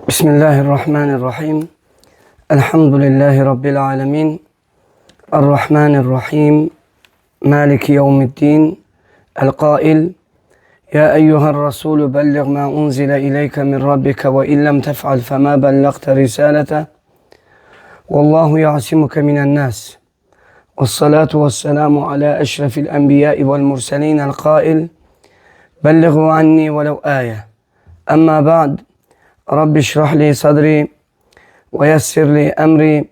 Bismillahirrahmanirrahim. Elhamdülillahi Rabbil alemin. Errahmanirrahim. Maliki yevmiddin. El-Qail. Ya eyyuhel Resulü belliğ ma unzile ileyke min Rabbike ve illem tef'al fema bellagte risalete. Vallahu ya'simuke minen nas. Vessalatu vesselamu ala eşrefil enbiyai vel murselin. El-Qail. Belliğu anni velev âye. Amma ba'd. Rabbi şrah li sadri ve yessir li emri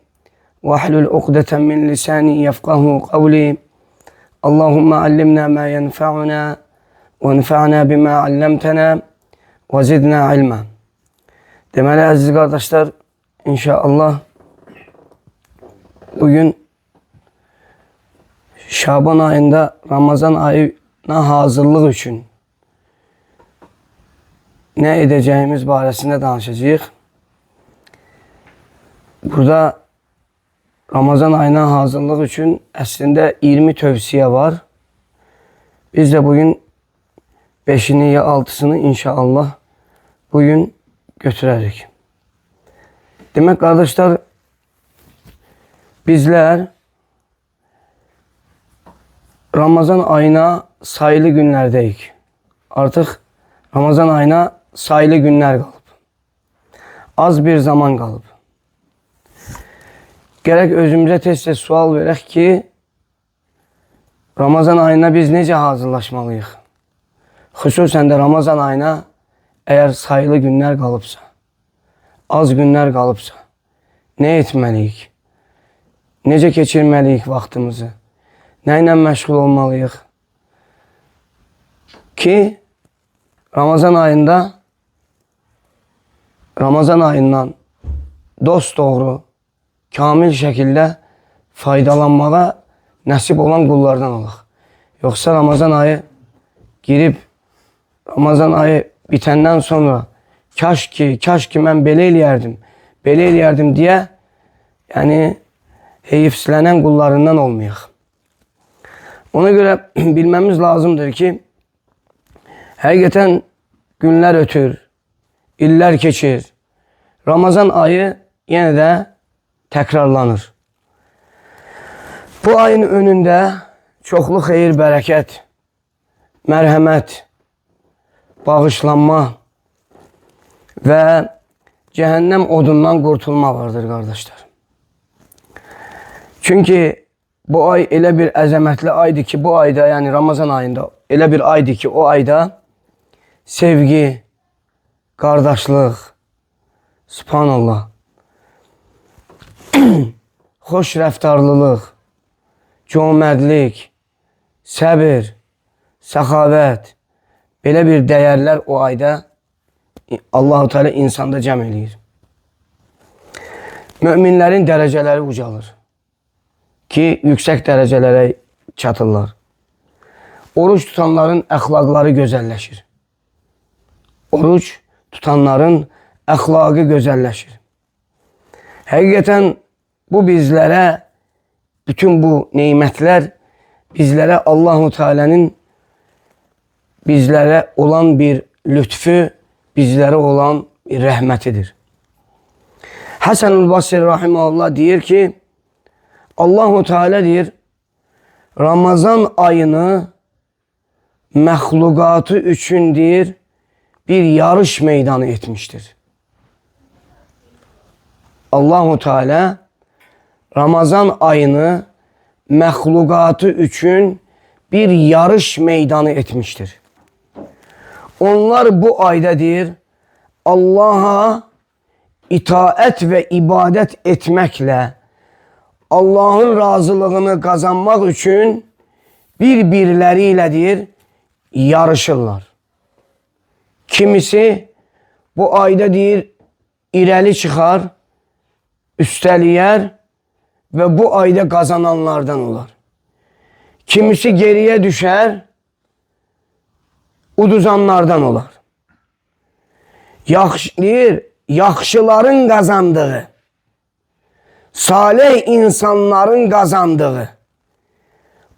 ve ahlul ukdeten min lisani yefkahu kavli. Allahümme allimna ma yenfa'una ve enfa'na bima allamtana ve zidna ilma. Deməli aziz kardeşler, inşallah bugün Şaban ayında Ramazan ayına hazırlık için ne edeceğimiz barəsində danışacağıq. Burada Ramazan ayına hazırlık için əslində 20 tövsiye var. Biz de bugün 5'ini ya 6'sını inşallah bugün götürərik. Demek kardeşler, bizler Ramazan ayına sayılı günlerdeyik. Artık Ramazan ayına sayılı günler kalıp, az bir zaman kalıp. Gerek özümüze tez sual verək ki, Ramazan ayına biz necə hazırlaşmalıyıq? Xüsusən də Ramazan ayına eğer sayılı günler kalıpsa, az günler kalıpsa, ne etməliyik? Necə keçirməliyik vaxtımızı? Nə ilə məşğul olmalıyıq? Ki, Ramazan ayından dosdoğru, kamil şekilde faydalanmağa nasip olan kullardan olaq. Yoksa Ramazan ayı girip, Ramazan ayı bitenden sonra kaş ki mən belə eləyərdim diye, yani heyifsilenen kullarından olmayaq. Ona göre bilmemiz lazımdır ki, həqiqətən günler ötür, iller keçir. Ramazan ayı yenə də təkrarlanır. Bu ayın önündə çoxlu xeyir, bərəkət, mərhəmət, bağışlanma və cəhənnəm odundan qurtulma vardır kardeşler. Çünkü bu ay elə bir əzəmətli aydır ki, bu ayda, yani Ramazan ayında elə bir aydır ki, o ayda sevgi, kardeşlik, subhanallah, hoş rəftarlılıq, cömertlik, səbir, səxavət, belə bir dəyərlər o ayda Allah-u Teala insanda cəm eləyir. Müminlərin dərəcələri ucalır ki, yüksək dərəcələrə çatırlar. Oruç tutanların əxlaqları gözəlləşir. Oruç tutanların əxlaqı gözəlləşir. Həqiqətən bu bizlərə, bütün bu neymətlər bizlərə Allah-u Teala'nın bizlərə olan bir lütfü, bizlərə olan bir rəhmətidir. Həsən-ül Basri rahimehullah deyir ki, Allah-u Teala deyir, Ramazan ayını məxluqatı üçün deyir, bir yarış meydanı etmiştir. Allah-u Teala Ramazan ayını məxluqatı üçün bir yarış meydanı etmiştir. Onlar bu ayda deyir, Allah'a itaat ve ibadet etmekle Allah'ın razılığını kazanmak için birbirleriyle yarışırlar. Kimisi bu ayda irəli çıxar, üstəliyər ve bu ayda kazananlardan olar. Kimisi geriye düşer, uduzanlardan olar. Yaxşıların kazandığı, salih insanların kazandığı,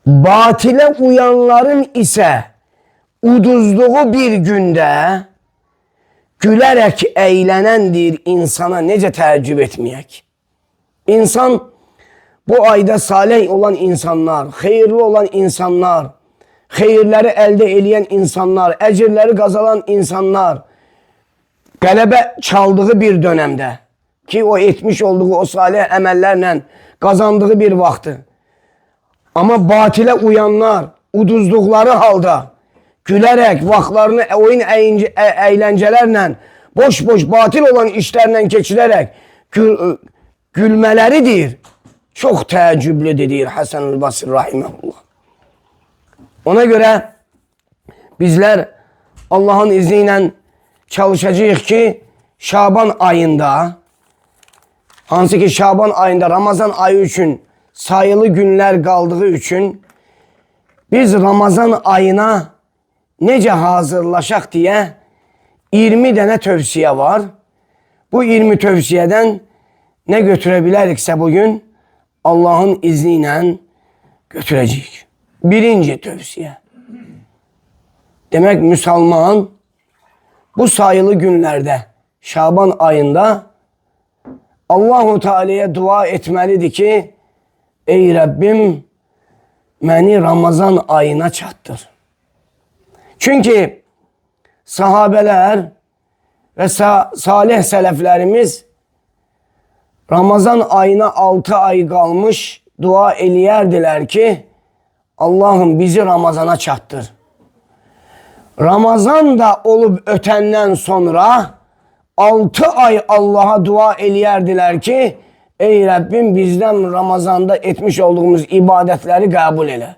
batile uyanların ise uduzduğu bir günde gülərək əylənəndir insana necə təəccüb etməyək. İnsan bu ayda salih olan insanlar, xeyirli olan insanlar, xeyirləri əldə edən insanlar, əcirləri qazanan insanlar qələbə çaldığı bir dönəmdə ki o etmiş olduğu o salih əməllərlə qazandığı bir vaxtı. Amma batilə uyanlar uduzduqları halda gülərək vaxtlarını oyun əyləncələrlə boş-boş batil olan işlərlə keçirərək gülmələridir. Çox təəccüblüdür, deyir Həsən-ül Basri rahiməhullah. Ona görə bizlər Allahın izni ilə çalışacağıq ki, Şaban ayında, hansı ki Şaban ayında Ramazan ayı üçün sayılı günlər qaldığı üçün biz Ramazan ayına necə hazırlaşaq deyə 20 dənə tövsiyə var. Bu 20 tövsiyədən nə götürə biləriksə bugün Allahın izni ilə götürəcəyik. Birinci tövsiyə. Demək, müsəlman bu sayılı günlərdə, Şaban ayında Allah-u Teala'ya dua etməlidir ki, ey Rəbbim, məni Ramazan ayına çatdır. Çünki sahabələr və salih sələflərimiz Ramazan ayına 6 ay qalmış dua eləyərdilər ki, Allah'ım bizi Ramazana çatdır. Ramazan da olub ötəndən sonra 6 ay Allah'a dua eləyərdilər ki, ey Rəbbim bizdən Ramazanda etmiş olduğumuz ibadətləri qəbul elə.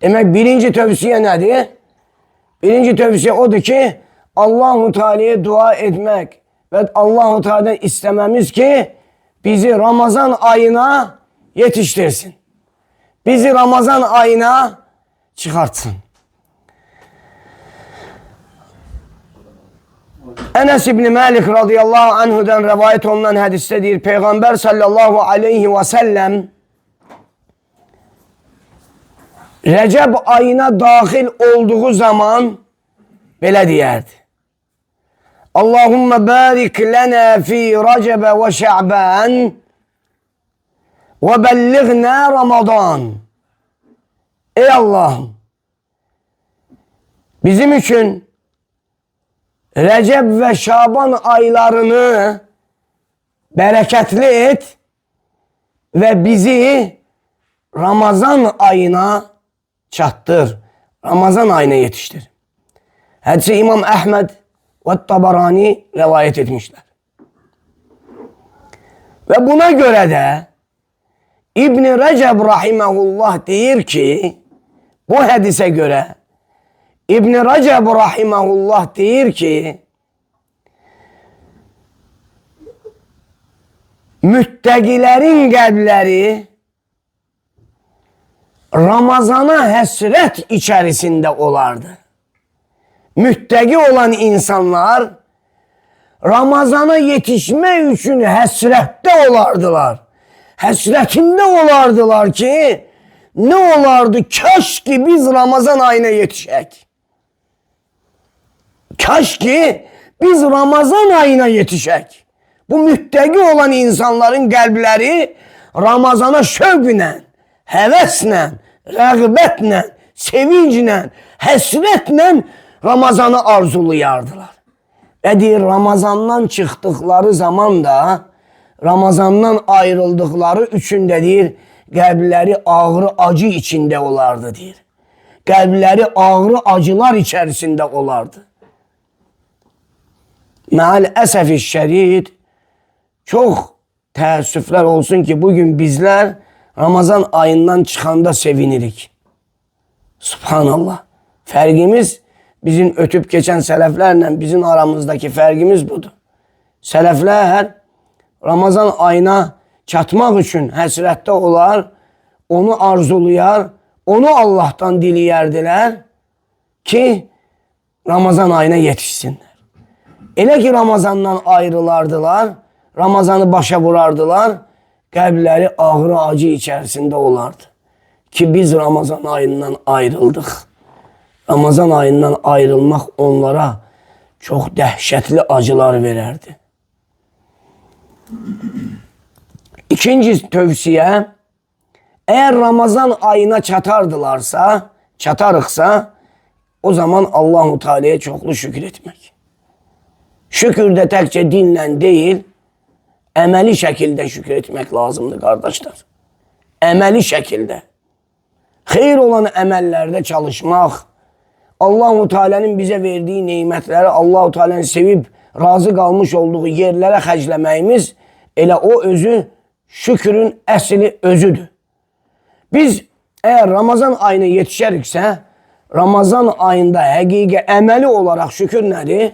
Demək, birinci tövsiyə nədir? Birinci tövsiyə odur ki, Allah-u Teala'ya dua etmək və Allah-u Teala'dan istəməmiz ki, bizi Ramazan ayına yetiştirsin. Bizi Ramazan ayına çıxartsın. Enes İbni Malik radıyallahu anhudan rivayet olunan hadiste deyir, Peygamber sallallahu aleyhi ve sellem Recep ayına dahil olduğu zaman belə deyərdi. Allahümme barik lana fi Recebe ve Şa'ban ve bellighna Ramazan. Ey Allah'ım, bizim için Recep ve Şaban aylarını bereketli et ve bizi Ramazan ayına çattır. Ramazan ayına yetiştir. Hadisi İmam Ahmed ve Tabarani rivayet etmişler. Ve buna göre de İbn-i Recep rahimehullah deyir ki, bu hadise göre İbn-i Recep rahimehullah deyir ki, müttəqilərin qəlbləri Ramazana həsrət içərisində olardı. Müttəqi olan insanlar Ramazana yetişmək üçün həsrətdə olardılar. Həsrətində olardılar ki, ne olardı? Kaş ki biz Ramazan ayına yetişək. Kaş ki biz Ramazan ayına yetişək. Bu müttəqi olan insanların qəlbləri Ramazana şövqlə, həvəslə, rəğbətlə, sevinclə, həsrətlə Ramazanı arzulayardılar. Və deyir, Ramazandan çıxdıqları zaman da, Ramazandan ayrıldıqları üçün də deyir, qəlbləri ağrı acı içində olardı deyir. Qəlbləri ağrı acılar içərisində olardı. Məal əsəfi şərid, çox təəssüflər olsun ki, bugün bizlər Ramazan ayından çıxanda sevinirik. Subhanallah. Fərqimiz bizim ötüb keçən sələflərlə bizim aramızdakı fərqimiz budur. Sələflər Ramazan ayına çatmaq üçün həsrətdə olar, onu arzulayar, onu Allah'tan diliyərdilər ki, Ramazan ayına yetişsinlər. Elə ki Ramazandan ayrılardılar, Ramazanı başa vurardılar, qəlbləri ağrı acı içərisində olardı. Ki biz Ramazan ayından ayrıldıq. Ramazan ayından ayrılmaq onlara çox dəhşətli acılar verərdi. İkinci tövsiye, eğer Ramazan ayına çatarıqsa, o zaman Allah-u Teala'ya çoklu şükür etmek. Şükür de təkcə dinlə değil, əməli şəkildə şükür etmek lazımdır kardeşler. Əməli şəkildə. Xeyir olan əməllərdə çalışmaq, Allah-u Teala'nın bize verdiği nimetleri, Allah-u Teala'nın sevib, razı qalmış olduğu yerlere xərcləməyimiz, elə o özü şükürün əsli özüdür. Biz eğer Ramazan ayına yetişəriksə, Ramazan ayında həqiqi əməli olarak şükür nədir?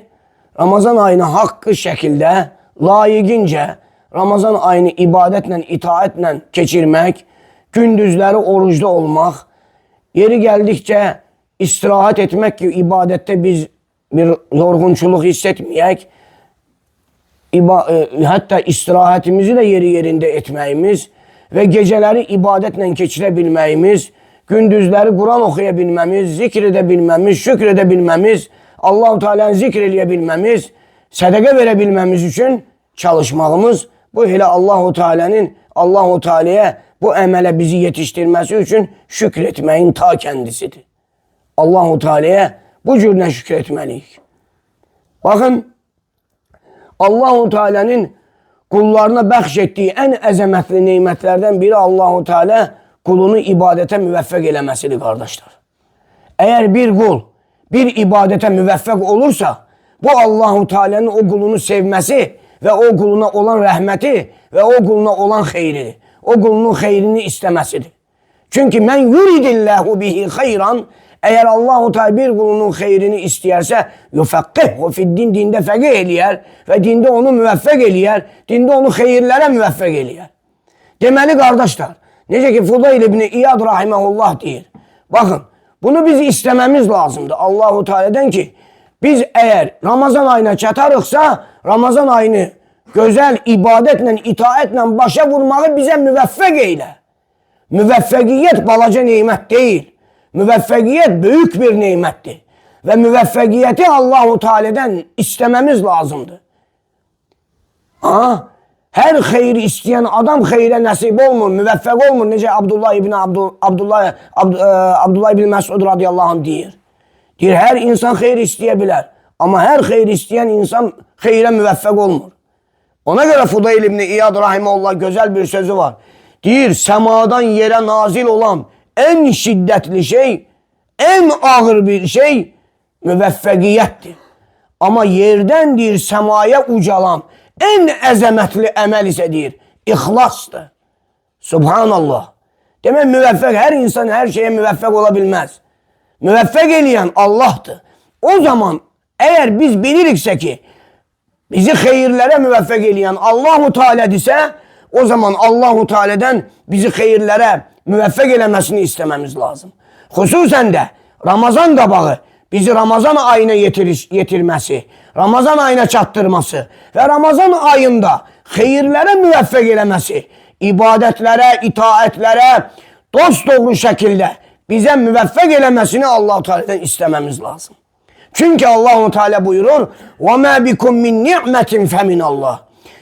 Ramazan ayını haqqı şəkildə, layiqincə, Ramazan ayını ibadətlə, itaətlə keçirmək, gündüzləri orucda olmaq, yeri gəldikcə istirahat etmək ki, ibadətdə biz bir yorğunçuluq hissetməyək, hatta istirahatimizi de yeri yerinde etməyimiz ve geceleri ibadetle keçirebilməyimiz, gündüzleri Kur'an okuyabilmemiz, zikredebilmemiz, şükredebilmemiz, Allah-u Teala'nı zikredebilmemiz, sədaqə verebilmemiz için çalışmağımız, bu hele Allah-u Teala'ya bu əmələ bizi yetiştirmesi için şükretmeyin ta kendisidir. Allah-u Teala'ya bu cürlə şükretməliyik. Bakın, Allah-u Teala'nın kullarına bəxş ettiği en əzəmətli nimetlerden biri Allah-u Teala kulunu ibadete müvəffəq eləməsidir kardeşler. Eğer bir kul bir ibadete müvəffəq olursa, bu Allah-u Teala'nın o kulunu sevmesi ve o kuluna olan rəhməti ve o kuluna olan xeyridir. O kulunun xeyrini istemesidir. Çünkü men yuridillahu bihi xeyran, eğer Allah-u Teala bir kulunun xeyrini istəyərsə, yufəqqihhu fiddin, dində fəqih eləyər və dində onu müvəffəq eləyər, dində onu xeyirlərə müvəffəq eləyər. Deməli qardaşlar, necə ki Fudayl ibn İyad rahimehullah deyir. Bakın, bunu biz istememiz lazımdır Allah-u Teala'dan ki, biz eğer Ramazan ayına çatarıqsa, Ramazan ayını güzel ibadetle, itaetle başa vurmağı bize müvəffəq eylə. Müvəffəqiyyət balaca nimət değil. Müvəffəqiyyət büyük bir nimettir. Ve müvəffəqiyyəti Allah-u Teala'dan istememiz lazımdır. Her xeyri isteyen adam xeyrə nasip olmur, müvəffəq olmur. Necə Abdullah ibn Məsud radiyallahu anh deyir. Deyir, her insan xeyr isteyebilir. Ama her xeyr isteyen insan xeyrə müvəffəq olmur. Ona göre Fudayl ibn İyad rahimehullah güzel bir sözü var. Deyir, semadan yere nazil olan en şiddetli şey, en ağır bir şey müvəffəqiyyətdir. Ama yerden deyir, semaya ucalan en əzəmətli əməl ise deyir, ixlasdır. Subhanallah. Demək, müvəffəq, her insan her şeye müvəffəq olabilmez. Müvəffəq eləyən Allah'tır. O zaman eğer biz biliriksə ki, bizi xeyirlərə müvəffəq eləyən Allah-u Teala'dirsə, o zaman Allah-u Teala'dan bizi xeyirlərə müvəffəq eləməsini istememiz lazım. Xüsusən də Ramazan qabağı bizi Ramazan ayına yetirməsi, Ramazan ayına çatdırması ve Ramazan ayında xeyirlərə müvəffəq eləməsi, ibadətlərə, itaətlərə dosdoğru şəkildə bize müvəffəq eləməsini Allah-u Teala'dan istememiz lazım. Çünkü Allah-u Teala buyurur, وَمَا بِكُمْ مِنْ نِعْمَةٍ فَمِنَ اللّٰهِ.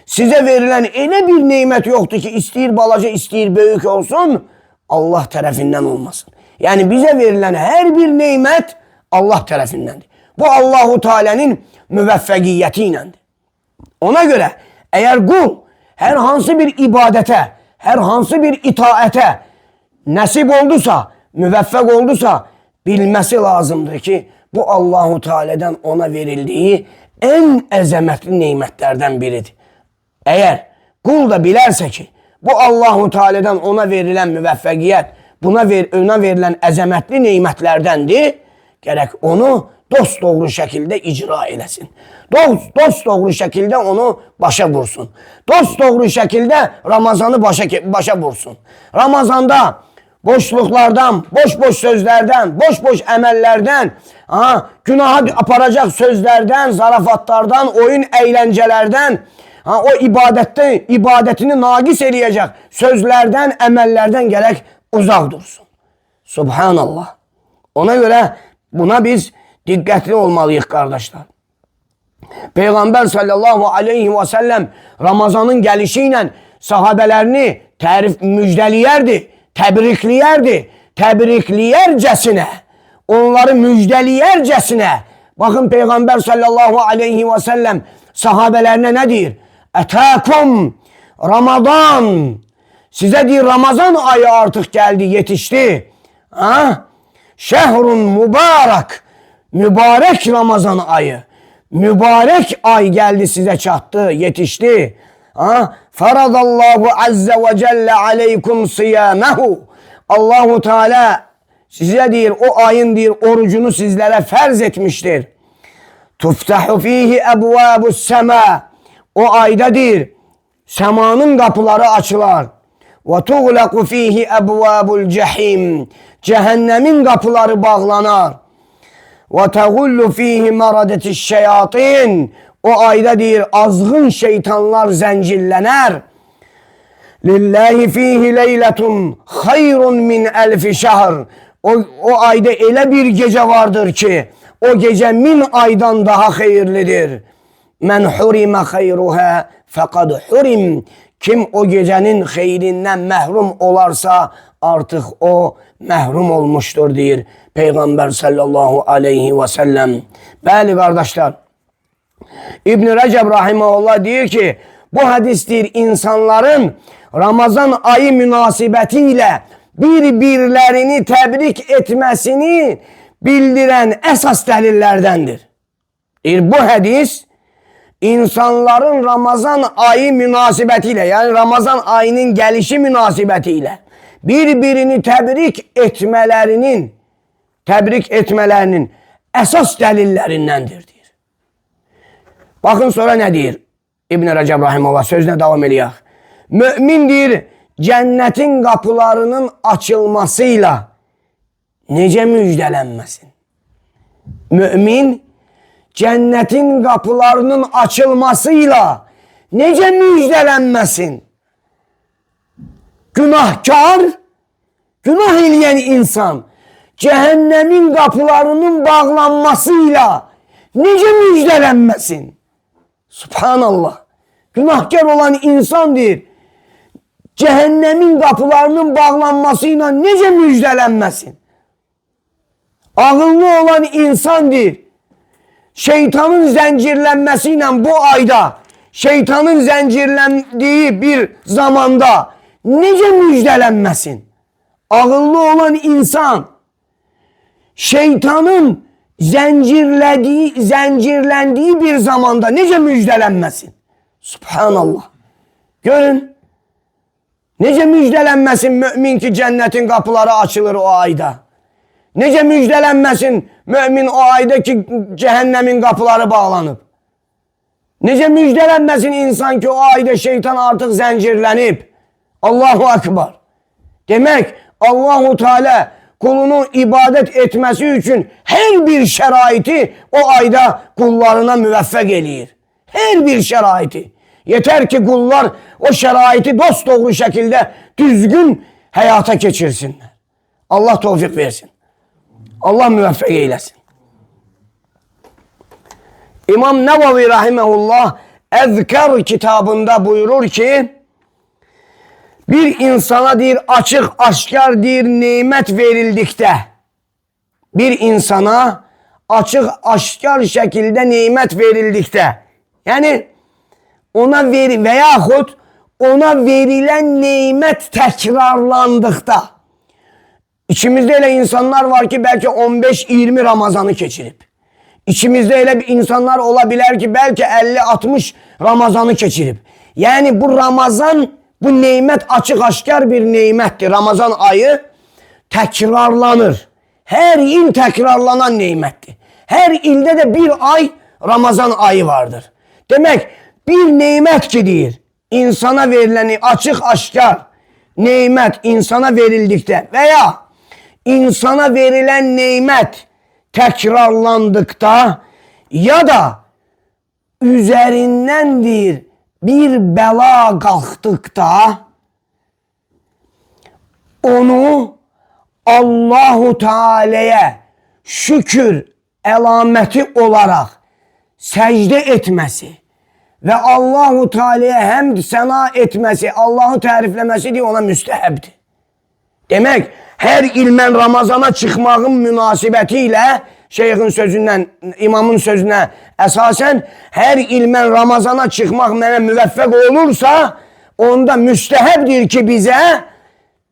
Size verilen öyle bir nimet yoktu ki isteyir balaca, isteyir büyük olsun, Allah tarafından olmasın. Yani bize verilen her bir nimet Allah tarafındandır. Bu Allah-u Teala'nın müvəffəqiyyətiylədir. Ona göre eğer kul herhansı bir ibadete, herhansı bir itaate nasip olduysa, müvəffəq olduysa bilmesi lazımdır ki bu Allah-u Teala'dan ona verildiği en əzəmətli nimetlerden biridir. Eğer kul da bilərsə ki bu Allah-u Teala'dan ona verilen müvəffəqiyyət, ona verilen əzəmətli nimetlerdendir, gerek onu dosdoğru şəkildə icra eləsin. Dosdoğru şəkildə onu başa vursun. Dosdoğru şəkildə Ramazanı başa vursun. Ramazanda boşluklardan, boş sözlerden, boş əməllərdən, günaha aparacak sözlerden, zarafatlardan, oyun eğlencelerden, o ibadetini nagis eləyəcək sözlerden, əməllərdən gerek uzak dursun. Subhanallah. Ona göre buna biz dikkatli olmalıyız kardeşler. Peygamber sallallahu aleyhi ve sellem Ramazanın gelişiyle sahabelerini müjdeliyerdi, tebrikliyerdi. Tebrikliyercesine, onları müjdeliyercesine. Bakın Peygamber sallallahu aleyhi ve sellem sahabelerine ne diyor? Etâkum Ramazan. Size diyor Ramazan ayı artık geldi, yetişti. Ha? Şehrun mübarek. Mübarek Ramazan ayı. Mübarek ay geldi, size çattı, yetişti. Ha? Faradallahu azze ve celle aleykum siyamehu. Allahu Teala size diyor o ayın diyor orucunu sizlere farz etmiştir. Tuftahu fihi ebvabus sema. O ayda diyor semanın kapıları açılar. Ve tughlaqu fihi ebvabul cehim. Cehennemin kapıları bağlanar. Ve tegullu fihi maradetiş şeyatin. O ayda diyor azgın şeytanlar zincirlener. Lillahi fihi leyletun hayrun min elfi şehr. O ayda öyle bir gece vardır ki o gece 1000 aydan daha hayırlıdır. Men hurime hayruha fekad hurim. Kim o gecenin hayrinden mehrum olarsa artık o mehrum olmuştur diyor Peygamber sallallahu aleyhi ve sellem. Bəli kardeşler, İbn-i Recep rahimahullah diyor ki bu hadistir insanların Ramazan ayı münasebetiyle birbirlerini tebrik etmesini bildiren esas delillerdendir. Bu hadis insanların Ramazan ayı münasebetiyle, yani Ramazan ayının gelişi münasebetiyle birbirini tebrik etmelerinin esas delillerindendir diyor. Bakın sonra ne diyor İbn-i Recep rahimahullah, sözüne devam ediyor. Mümindir cennetin kapılarının açılmasıyla nece müjdelenmesin. Mümin cennetin kapılarının açılmasıyla nece müjdelenmesin. Günahkar, günah eleyen insan cehennemin kapılarının bağlanmasıyla nece müjdelenmesin. Subhanallah. Günahkar olan insandır. Cehennemin kapılarının bağlanmasıyla nece müjdelenmesin. Ağıllı olan insandır. Şeytanın zincirlenmesiyle bu ayda, şeytanın zincirlendiği bir zamanda nece müjdelenmesin. Ağıllı olan insan, şeytanın zincirlendiği bir zamanda nece müjdelenmesin. Subhanallah. Görün. Nece müjdelenmesin mümin ki cennetin kapıları açılır o ayda. Nece müjdelenmesin mümin o ayda ki cehennemin kapıları bağlanıp. Nece müjdelenmesin insan ki o ayda şeytan artık zincirlenip. Allahu Ekber. Demek Allahu Teala kulunun ibadet etmesi için her bir şeraiti o ayda kullarına müveffek eləyir. Her bir şeraiti. Yeter ki kullar o şeraiti dosdoğru şekilde düzgün hayata geçirsinler. Allah tevfik versin. Allah müveffek eylesin. İmam Nevevi rahimehullah Ezkar kitabında buyurur ki bir insana dir açık aşkar dir nimet verildikte, bir insana açık aşkar şekilde nimet verildikte, yani ona veyahut ona verilen nimet tekrarlandıkta, içimizde öyle insanlar var ki belki 15-20 Ramazan'ı geçirip, içimizde öyle bir insanlar olabilir ki belki 50-60 Ramazan'ı geçirip, yani bu Ramazan, bu nimet açık aşkar bir nimettir. Ramazan ayı tekrarlanır. Her yıl tekrarlanan nimettir. Her ilde de bir ay Ramazan ayı vardır. Demek bir nimet ki deyir, insana verileni açık aşkar nimet insana verildikte veya insana verilen nimet tekrarlandıkta ya da üzerindendir bir bela kalktıkta onu Allahu Teala'ya şükür elameti olarak secde etmesi ve Allahu Teala'ya hamd sena etmesi, Allah'ı tərifləməsi diye ona müstəhəbdir. Demek her ilmen Ramazana çıkmağın münasibətiyle şeyhin sözünden, imamın sözüne esasen her ilmen Ramazana çıkmak mənə müvəffəq olursa onda müstəhəbdir ki bize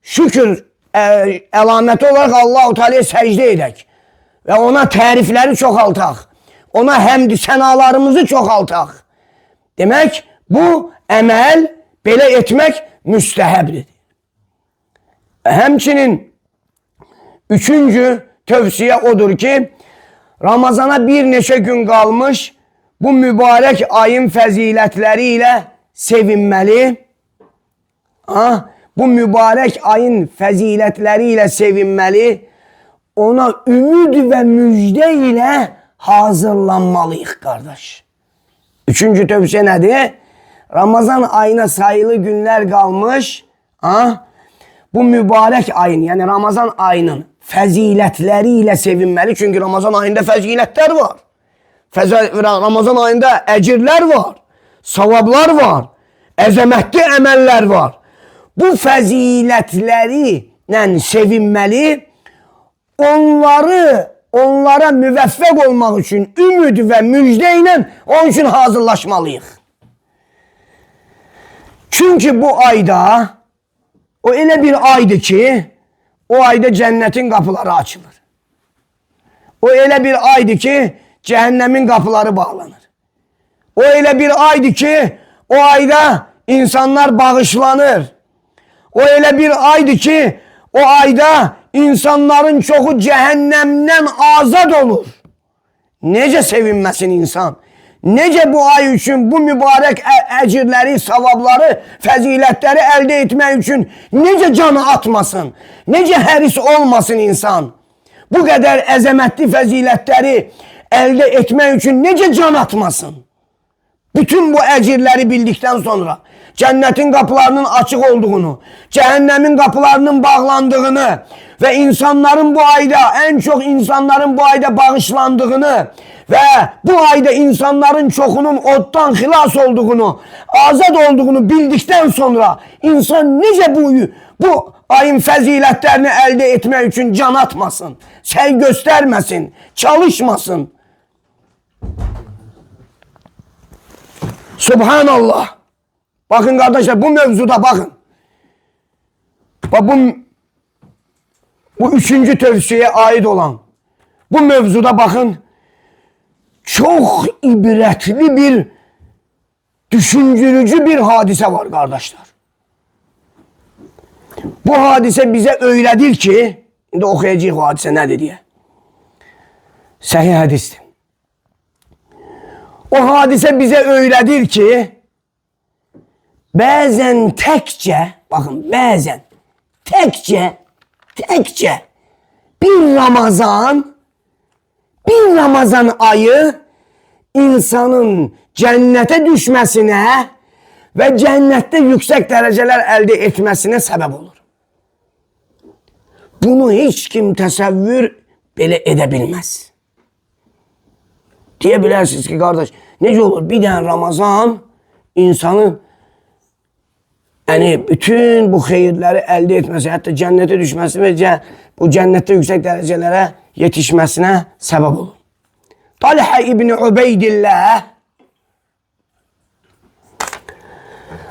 şükür əlaməti olarak Allahu Teala'ya secde edək ve ona tərifləri çoxaltaq. Ona həmd sənalarımızı çoxaltaq. Demek bu əməl belə etmek müstəhəbdir. Həmçinin üçüncü tövsiye odur ki Ramazana bir neçə gün kalmış bu mübarek ayın fəzilətləri sevinməli. Bu mübarek ayın fəzilətləri sevinməli. Ona ümid ve müjde ile hazırlanmalıyıq kardeş. Üçüncü tövsiye nedir? Ramazan ayına sayılı günler kalmış. Bu mübarek ayın yani Ramazan ayının fəzilətləri sevinməli. Çünkü Ramazan ayında fəzilətlər var. Ramazan ayında əcirlər var. Savablar var. Əzəmətli əməllər var. Bu fəzilətləri sevinməli. Onlara müvəffəq olmaq üçün ümid və müjdə ilə onun üçün hazırlaşmalıyıq. Çünkü bu ayda o elə bir aydır ki o ayda cennetin kapıları açılır. O elə bir aydır ki cehennemin kapıları bağlanır. O elə bir aydır ki o ayda insanlar bağışlanır. O elə bir aydır ki o ayda insanların çoxu cehennemden azad olur. Nece sevinməsin insan? Nece bu ay üçün bu mübarek əcirləri, savabları, fəzilətləri əldə etmək üçün nece canı atmasın? Nece həris olmasın insan? Bu qədər əzəmətli fəzilətləri əldə etmək üçün nece can atmasın? Bütün bu əcirləri bildikten sonra cennetin kapılarının açık olduğunu, cehennemin kapılarının bağlandığını ve insanların bu ayda, en çok insanların bu ayda bağışlandığını ve bu ayda insanların çoxunun oddan xilas olduğunu, azad olduğunu bildikten sonra insan nece bu ayın fəzilətlərini əldə etmək üçün can atmasın, səy göstermesin, çalışmasın. Subhanallah. Bakın kardeşler bu mevzuda bakın. Bu üçüncü tövsiyeye ait olan bu mevzuda bakın. Çok ibretli bir düşündürücü bir hadise var kardeşler. Bu hadise bize öyledir ki şimdi okuyacağız o hadise nedir diye. Sahih hadistir. O hadise bize öyledir ki bazen tekçe bakın bazen tekçe bir Ramazan ayı insanın cennete düşmesine ve cennette yüksek dereceler elde etmesine sebep olur. Bunu hiç kim təsəvvür belə edebilmez. Diyebilirsiniz ki kardeş nece olur bir tane Ramazan insanı yani bütün bu hayırları elde etmesi hatta cennete düşmesi ve bu cennette yüksek derecelere yetişmesine sebep olur. Talha İbni Ubeydillah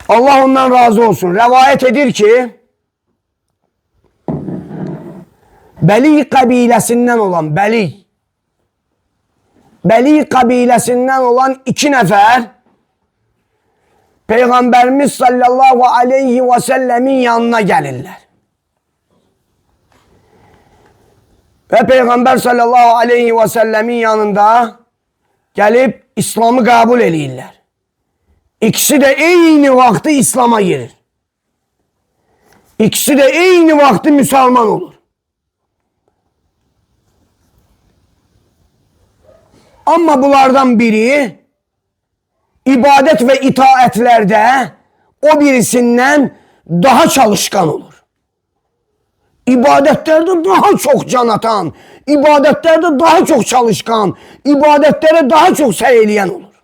Allah ondan razı olsun rivayet edir ki Beli kabilesinden olan Beli kabilesinden olan 2 nefer Peygamberimiz sallallahu aleyhi ve sellemin yanına gelirler. Ve Peygamber sallallahu aleyhi ve sellemin yanında gelip İslam'ı kabul edirlər. İkisi de eyni vakti İslam'a girir. İkisi de eyni vakti Müslüman olur. Ama bunlardan biri ibadet ve itaatlerde o birisinden daha çalışkan olur. İbadetlerde daha çok can atan, ibadetlerde daha çok çalışkan, ibadetlere daha çok seyirleyen olur.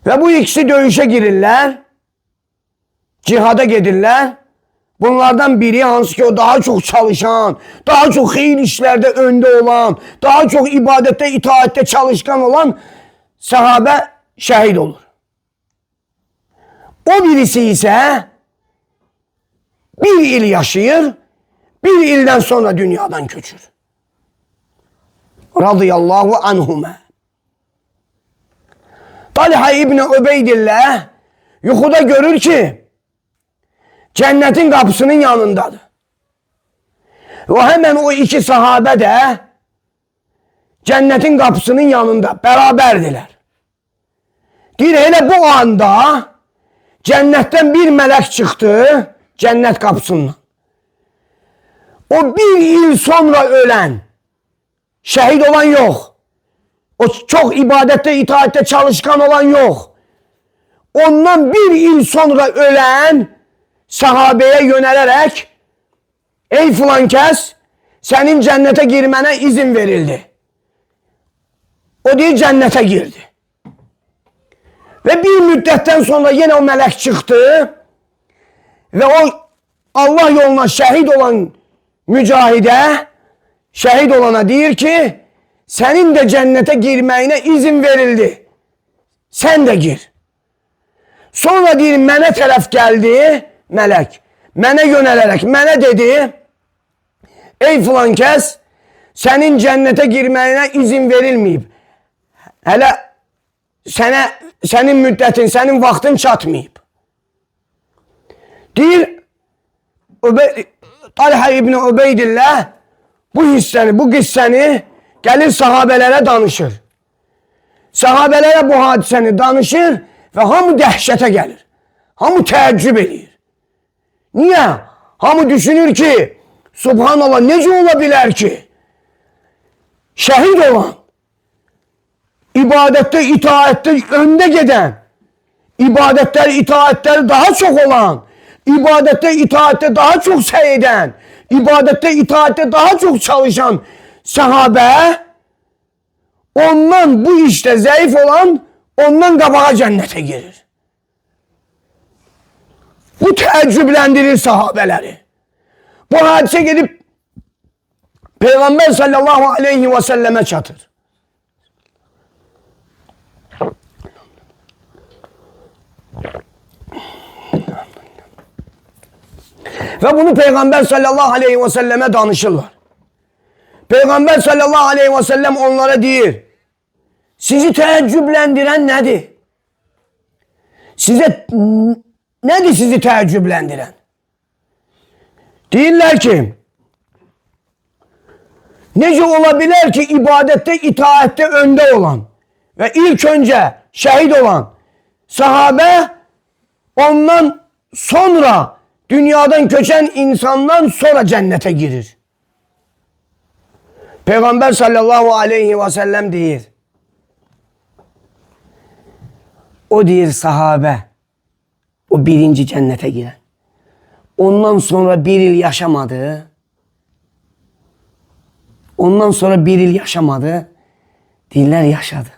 Ve bu ikisi dövüşe girirler, cihada gedirler. Bunlardan biri hansı ki o daha çok çalışan, daha çok hayır işlerde önde olan, daha çok ibadette, itaatte çalışkan olan sahabe şehit olur. O birisi ise bir il yaşayır, bir ilden sonra dünyadan köçür. Radıyallahu anhume. Talha İbni Ubeydillah yuhuda görür ki cennetin kapısının yanındadır. Ve hemen o iki sahabe de cennetin kapısının yanında beraberdiler. Bir hele bu anda cennetten bir melek çıktı cennet kapısından. O bir yıl sonra ölen, şehit olan yok. O çok ibadette, itaatte çalışkan olan yok. Ondan bir yıl sonra ölen sahabeye yönelerek ey filan kes, senin cennete girmene izin verildi. O diye cennete girdi. Ve bir müddetten sonra yine o melek çıktı ve o Allah yoluna şehit olan mücahide, şehit olana diyor ki senin de cennete girmeyine izin verildi. Sen de gir. Sonra diyor mene taraf geldi melek. Mene yönelerek mene dedi ey filan kes, senin cennete girmeyine izin verilmeyip hele senin müddetin, senin vaktin çatmayıp. Diyor Talha İbni Ubeydillah bu kisseni gelir sahabelere danışır. Sahabelere bu hadiseni danışır ve hamı dehşete gelir. Hamı teəccüb edir. Niye? Hamı düşünür ki subhanallah nece olabilir ki? Şehit olan, ibadette, itaatte önde giden, ibadetler, itaatler daha çok olan, ibadette, itaatte daha çok seyeden, ibadette, itaatte daha çok çalışan sahabe, ondan bu işte zayıf olan, ondan kabağa cennete girir. Bu teəccüblendirir sahabeleri. Bu hadise gidip Peygamber sallallahu aleyhi ve selleme çatır. Ve bunu Peygamber sallallahu aleyhi ve selleme danışırlar. Peygamber sallallahu aleyhi ve sellem onlara diyor, sizi teəccüblendiren nedir? Nedir sizi teəccüblendiren? Deyirlər ki, nece olabilir ki ibadette, itaatte önde olan ve ilk önce şehit olan sahabe ondan sonra dünyadan köçen insandan sonra cennete girir. Peygamber sallallahu aleyhi ve sellem deyir. O deyir sahabe, o birinci cennete giren. Ondan sonra bir yıl yaşamadı. Ondan sonra bir yıl yaşamadı. Diller yaşadı.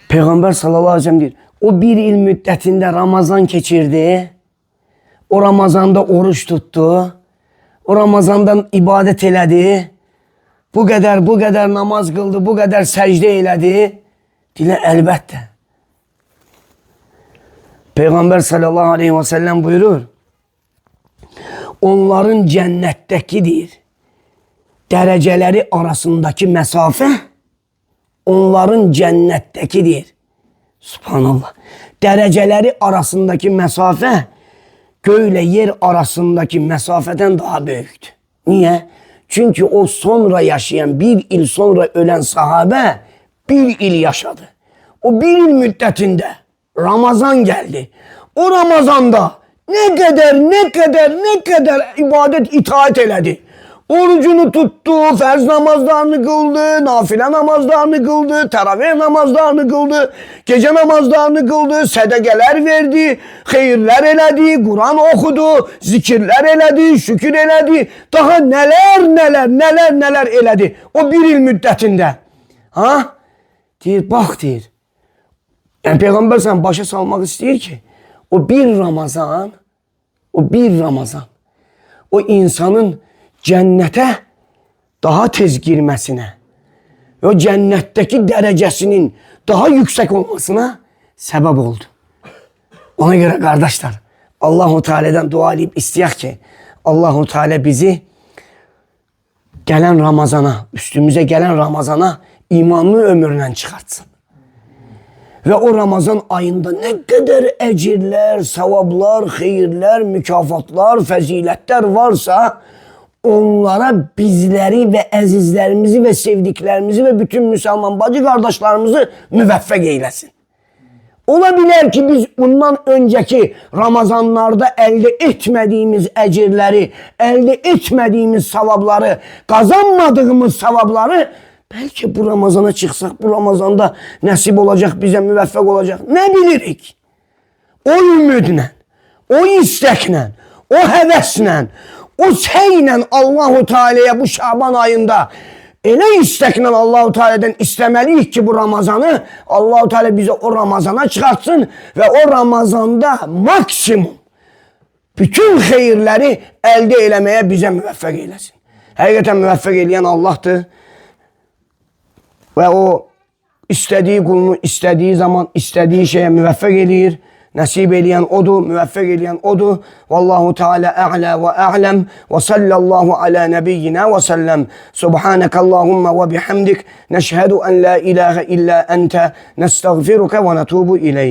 Peygamber sallallahu aleyhi ve sellem diyor. O bir yıl müddetinde Ramazan geçirdi. O Ramazanda oruç tuttu. O Ramazandan ibadet eledi. Bu kadar namaz kıldı. Bu kadar secde eledi. Diller elbette. Peygamber sallallahu aleyhi ve sellem buyurur. Onların cennettekidir. Dereceleri arasındaki mesafe onların cennettekidir. Subhanallah. Dereceleri arasındaki mesafe göyle yer arasındaki mesafeden daha büyüktü. Niye? Çünkü o sonra yaşayan, bir yıl sonra ölen sahabe bir yıl yaşadı. O bir yıl müddetinde Ramazan geldi. O Ramazanda ne kadar ibadet itaat eledi. Orucunu tuttu, ferz namazlarını kıldı, nafile namazlarını kıldı, teravih namazlarını kıldı, gece namazlarını kıldı, sedekeler verdi, hayırlar eledi, Kur'an okudu, zikirler eledi, şükür eledi, daha neler eledi o bir yıl müddetinde. Ha? Deyir, bak deyir. Yani Peygamber sen başa salmak istiyor ki o bir Ramazan o insanın cennete daha tez girmesine ve o cennetteki derecesinin daha yüksek olmasına sebep oldu. Ona göre kardeşler Allahu Teala'dan dua edip isteyek ki Allahu Teala bizi gelen Ramazana, üstümüze gelen Ramazana imanlı ömürle çıkartsın. Ve o Ramazan ayında ne kadar ecirler, sevaplar, hayırlar, mükafatlar, faziletler varsa onlara bizleri ve azizlerimizi ve sevdiklerimizi ve bütün Müslüman bacı kardeşlerimizi müveffek eylesin. Olabilir ki biz bundan önceki Ramazanlarda elde etmediğimiz ecirleri, elde etmediğimiz sevapları, kazanmadığımız sevapları belki bu Ramazana çıksak, bu Ramazanda nasip olacak, bize müveffek olacak. Ne bilirik? O ümidle, o istekle, o hevesle, o şeyle Allahu Teala'ya bu Şaban ayında öyle istekle Allahu Teala'dan istemeliyiz ki bu Ramazanı Allahu Teala bize o Ramazana çıkartsın ve o Ramazanda maksimum bütün hayırları elde eylemeye bize müveffek eylesin. Hakikaten müveffek eyleyen Allah'tır. Ve o istediği kulunu istediği zaman istediği şeye müveffek eləyir. Nasip eyleyen odur, müveffek eyleyen odur. Vallahu Teala a'la ve a'lem ve sallallahu ala nebiyyina ve sellem. Subhanakallahumma ve bihamdik. Neşhedü en la ilahe illa ente. Nestağfiruke ve netubu ileyk.